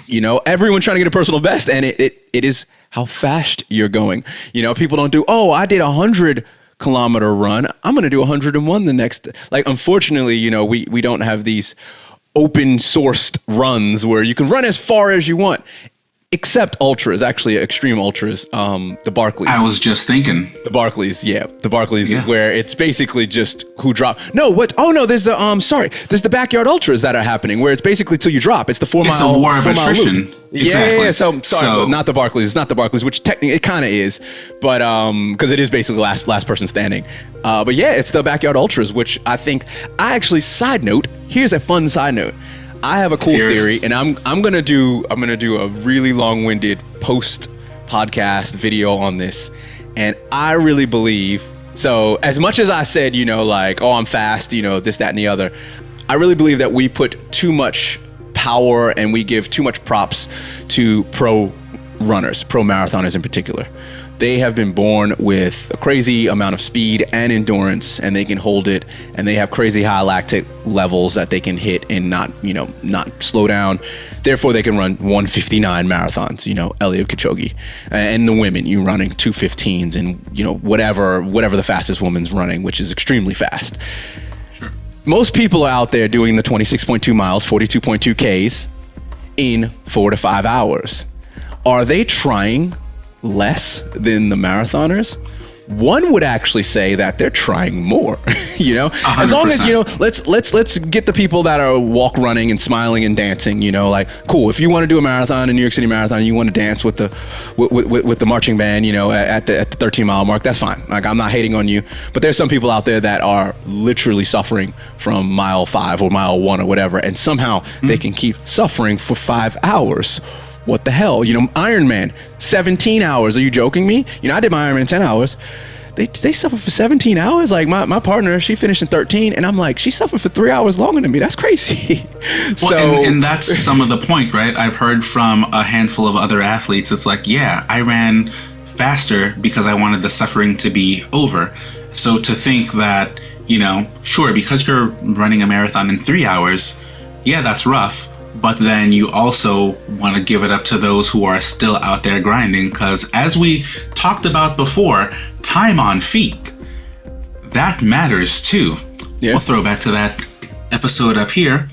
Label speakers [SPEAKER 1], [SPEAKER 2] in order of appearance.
[SPEAKER 1] You know, everyone's trying to get a personal best, and it is how fast you're going. You know, people don't do, oh, I did 100-kilometer run, I'm going to do 101 the next. Like, unfortunately, you know, we don't have these open sourced runs where you can run as far as you want. Except ultras, actually extreme ultras, the Barclays.
[SPEAKER 2] I was just thinking.
[SPEAKER 1] The Barclays, where it's basically just who drop. No, what? Oh no, there's the backyard ultras that are happening where it's basically till you drop. It's the 4 mile.
[SPEAKER 2] It's a war of attrition. Exactly.
[SPEAKER 1] Yeah. So sorry, but not the Barclays. It's not the Barclays, which technically it kind of is, but because it is basically last person standing. But yeah, it's the backyard ultras, which I actually here's a fun side note. I have a cool theory, and I'm gonna do a really long-winded post podcast video on this, and I really believe, so as much as I said, you know, like, oh, I'm fast, you know, this, that, and the other, I really believe that we put too much power and we give too much props to pro runners, pro marathoners in particular. They have been born with a crazy amount of speed and endurance, and they can hold it, and they have crazy high lactate levels that they can hit and not slow down. Therefore, they can run 1:59 marathons, you know, Eliud Kipchoge. And the women, you running 2:15s and, you know, whatever the fastest woman's running, which is extremely fast.
[SPEAKER 2] Sure.
[SPEAKER 1] Most people are out there doing the 26.2 miles, 42.2 Ks in 4 to 5 hours. Are they trying less than the marathoners? One would actually say that they're trying more. You know,
[SPEAKER 2] 100%.
[SPEAKER 1] As long as, you know, let's get the people that are walk running and smiling and dancing, you know, like, cool, if you want to do a marathon, a New York City marathon, you want to dance with the marching band, you know, at the 13-mile mark, that's fine. Like, I'm not hating on you, but there's some people out there that are literally suffering from mile 5 or mile 1 or whatever, and somehow they can keep suffering for 5 hours. What the hell? You know, Ironman, 17 hours. Are you joking me? You know, I did my Ironman 10 hours. They suffer for 17 hours. Like, my partner, she finished in 13, and I'm like, she suffered for 3 hours longer than me. That's crazy.
[SPEAKER 2] Well, and that's some of the point, right? I've heard from a handful of other athletes. It's like, yeah, I ran faster because I wanted the suffering to be over. So to think that, you know, sure, because you're running a marathon in 3 hours, yeah, that's rough. But then you also want to give it up to those who are still out there grinding, because as we talked about before, time on feet, that matters too.
[SPEAKER 1] Yeah.
[SPEAKER 2] We'll throw back to that episode up here.